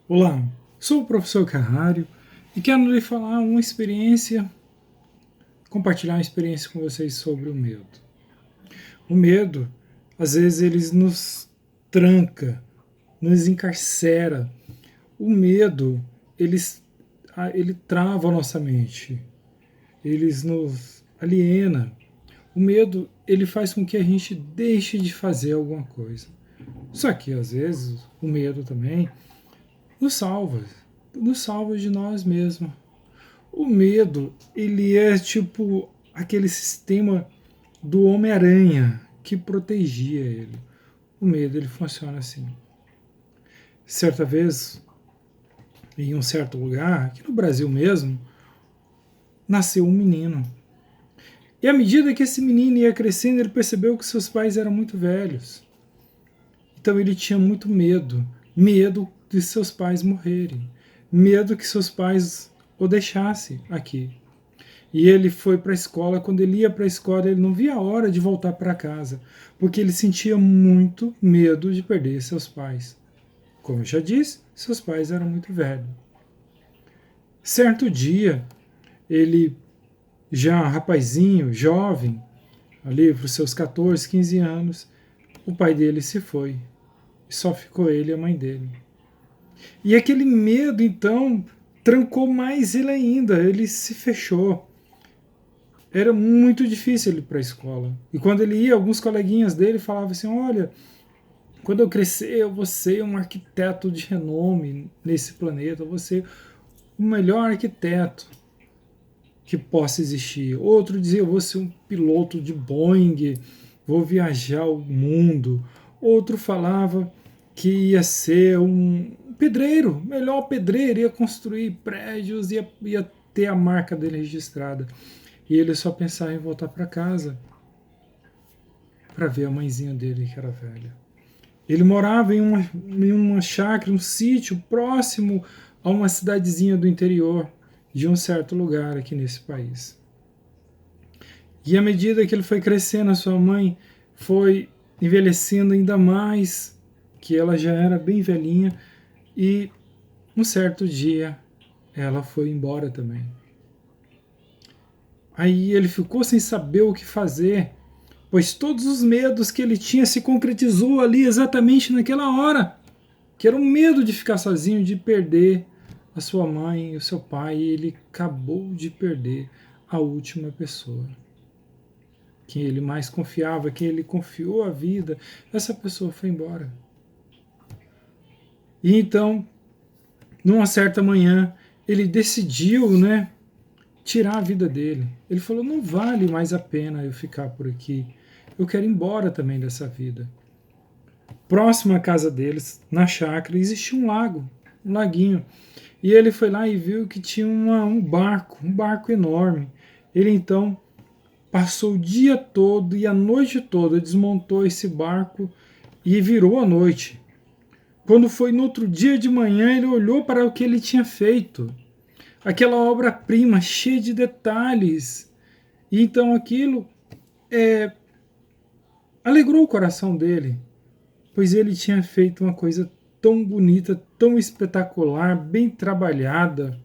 Olá, sou o professor Carrário e quero lhe falar compartilhar uma experiência com vocês sobre o medo. O medo, às vezes, ele nos tranca, nos encarcera. O medo, ele, ele trava a nossa mente, ele nos aliena. O medo, ele faz com que a gente deixe de fazer alguma coisa. Só que, às vezes, o medo também nos salva, nos salva de nós mesmos. O medo, ele é tipo aquele sistema do Homem-Aranha que protegia ele. O medo, ele funciona assim. Certa vez, em um certo lugar, aqui no Brasil mesmo, nasceu um menino. E à medida que esse menino ia crescendo, ele percebeu que seus pais eram muito velhos. Então ele tinha muito medo. Medo de seus pais morrerem. Medo que seus pais o deixassem aqui. E ele foi para a escola. Quando ele ia para a escola, ele não via a hora de voltar para casa, porque ele sentia muito medo de perder seus pais. Como eu já disse, seus pais eram muito velhos. Certo dia, ele, já rapazinho, jovem, ali para os seus 14, 15 anos, o pai dele se foi. E só ficou ele e a mãe dele. E aquele medo, então, trancou mais ele ainda. Ele se fechou. Era muito difícil ele ir para a escola. E quando ele ia, alguns coleguinhas dele falavam assim: olha, quando eu crescer, eu vou ser um arquiteto de renome nesse planeta, eu vou ser o melhor arquiteto que possa existir. Outro dizia: eu vou ser um piloto de Boeing, vou viajar o mundo. Outro falava que ia ser um pedreiro, melhor pedreiro, ia construir prédios, ia ter a marca dele registrada. E ele só pensava em voltar para casa para ver a mãezinha dele, que era velha. Ele morava em uma chácara, um sítio próximo a uma cidadezinha do interior de um certo lugar aqui nesse país. E à medida que ele foi crescendo, a sua mãe foi envelhecendo ainda mais, que ela já era bem velhinha, e um certo dia ela foi embora também. Aí ele ficou sem saber o que fazer, pois todos os medos que ele tinha se concretizou ali exatamente naquela hora, que era o medo de ficar sozinho, de perder a sua mãe e o seu pai, e ele acabou de perder a última pessoa. Quem ele mais confiava, quem ele confiou a vida, essa pessoa foi embora. E então, numa certa manhã, ele decidiu, tirar a vida dele. Ele falou: não vale mais a pena eu ficar por aqui. Eu quero ir embora também dessa vida. Próximo à casa deles, na chácara, existia um lago, um laguinho. E ele foi lá e viu que tinha um barco enorme. Ele então passou o dia todo e a noite toda, desmontou esse barco e virou a noite. Quando foi no outro dia de manhã, ele olhou para o que ele tinha feito. Aquela obra-prima cheia de detalhes. E então aquilo alegrou o coração dele, pois ele tinha feito uma coisa tão bonita, tão espetacular, bem trabalhada.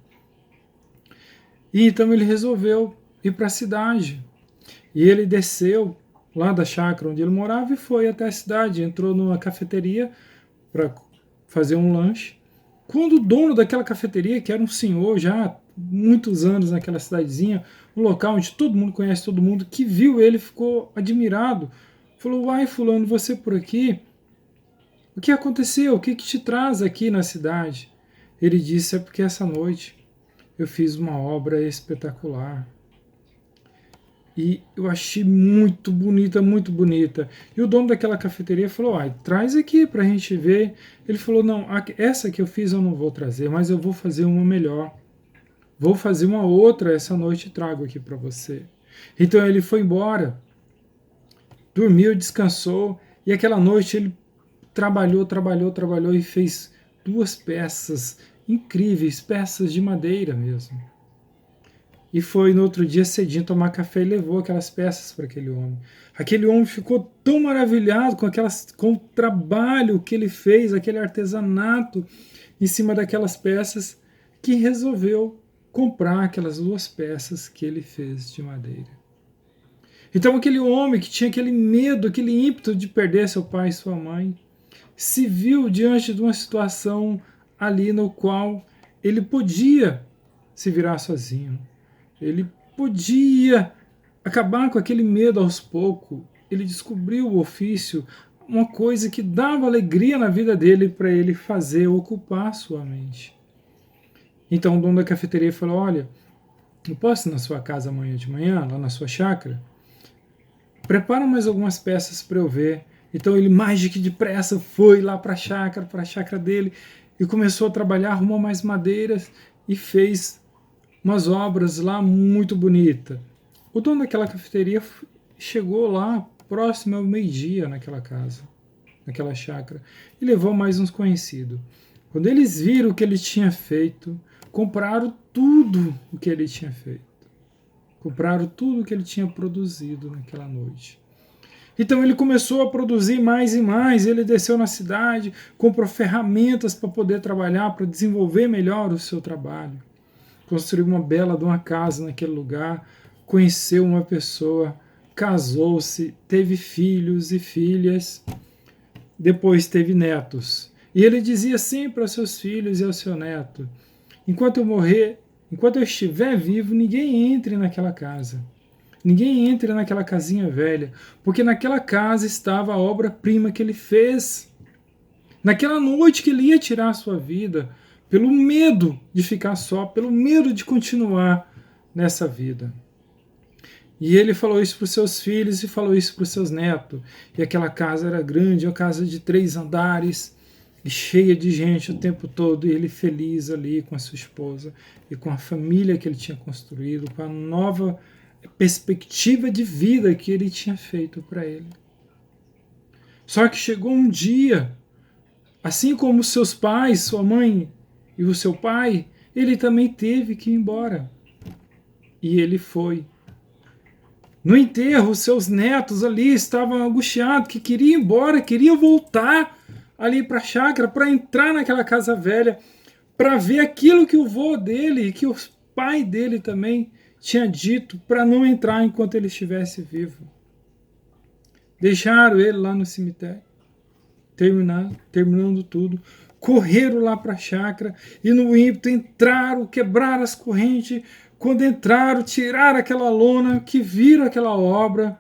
E então ele resolveu ir para a cidade. E ele desceu lá da chácara onde ele morava e foi até a cidade. Entrou numa cafeteria para fazer um lanche. Quando o dono daquela cafeteria, que era um senhor já há muitos anos naquela cidadezinha, um local onde todo mundo conhece todo mundo, que viu ele, ficou admirado. Falou: uai, fulano, você por aqui? O que aconteceu? O que te traz aqui na cidade? Ele disse: é porque essa noite eu fiz uma obra espetacular. E eu achei muito bonita, muito bonita. E o dono daquela cafeteria falou: traz aqui pra gente ver. Ele falou: não, essa que eu fiz eu não vou trazer, mas eu vou fazer uma melhor. Vou fazer uma outra essa noite e trago aqui para você. Então ele foi embora, dormiu, descansou, e aquela noite ele trabalhou e fez duas peças incríveis, peças de madeira mesmo. E foi no outro dia cedinho tomar café e levou aquelas peças para aquele homem. Aquele homem ficou tão maravilhado com o trabalho que ele fez, aquele artesanato, em cima daquelas peças, que resolveu comprar aquelas 2 peças que ele fez de madeira. Então aquele homem que tinha aquele medo, aquele ímpeto de perder seu pai e sua mãe, se viu diante de uma situação ali no qual ele podia se virar sozinho. Ele podia acabar com aquele medo aos poucos. Ele descobriu o ofício, uma coisa que dava alegria na vida dele para ele fazer, ocupar sua mente. Então o dono da cafeteria falou: olha, eu posso ir na sua casa amanhã de manhã, lá na sua chácara? Prepara mais algumas peças para eu ver. Então ele, mais de que depressa, foi lá para a chácara dele, e começou a trabalhar, arrumou mais madeiras e fez umas obras lá muito bonitas. O dono daquela cafeteria chegou lá próximo ao meio-dia naquela casa, naquela chácara, e levou mais uns conhecidos. Quando eles viram o que ele tinha feito, compraram tudo o que ele tinha feito. Compraram tudo o que ele tinha produzido naquela noite. Então ele começou a produzir mais e mais. Ele desceu na cidade, comprou ferramentas para poder trabalhar, para desenvolver melhor o seu trabalho. Construiu uma bela de uma casa naquele lugar, conheceu uma pessoa, casou-se, teve filhos e filhas, depois teve netos. E ele dizia sempre aos seus filhos e ao seu neto: enquanto eu morrer, enquanto eu estiver vivo, ninguém entre naquela casa. Ninguém entre naquela casinha velha, porque naquela casa estava a obra-prima que ele fez. Naquela noite que ele ia tirar a sua vida, pelo medo de ficar só, pelo medo de continuar nessa vida. E ele falou isso para os seus filhos e falou isso para os seus netos. E aquela casa era grande, uma casa de 3 andares, e cheia de gente o tempo todo, e ele feliz ali com a sua esposa e com a família que ele tinha construído, com a nova perspectiva de vida que ele tinha feito para ele. Só que chegou um dia, assim como seus pais, sua mãe e o seu pai, ele também teve que ir embora. E ele foi. No enterro, seus netos ali estavam angustiados, que queriam ir embora, queriam voltar ali para a chácara, para entrar naquela casa velha, para ver aquilo que o vô dele e que o pai dele também tinha dito para não entrar enquanto ele estivesse vivo. Deixaram ele lá no cemitério, terminando tudo, correram lá para a chácara e no ímpeto entraram, quebraram as correntes. Quando entraram, tiraram aquela lona, que viram aquela obra,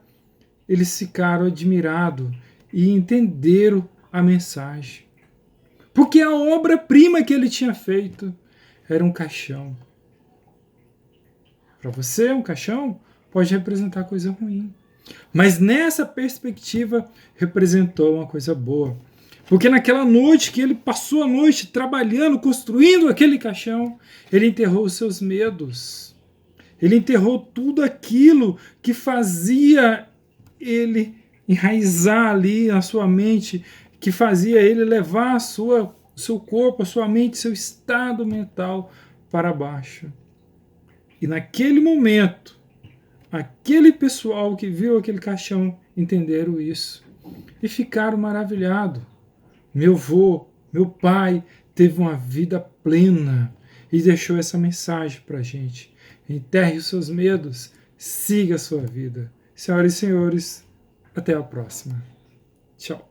eles ficaram admirados e entenderam a mensagem. Porque a obra-prima que ele tinha feito era um caixão. Para você, um caixão pode representar coisa ruim. Mas nessa perspectiva, representou uma coisa boa. Porque naquela noite que ele passou a noite trabalhando, construindo aquele caixão, ele enterrou os seus medos. Ele enterrou tudo aquilo que fazia ele enraizar ali na sua mente, que fazia ele levar seu corpo, a sua mente, seu estado mental para baixo. E naquele momento, aquele pessoal que viu aquele caixão entenderam isso e ficaram maravilhados. Meu avô, meu pai, teve uma vida plena e deixou essa mensagem para a gente. Enterre os seus medos, siga a sua vida. Senhoras e senhores, até a próxima. Tchau.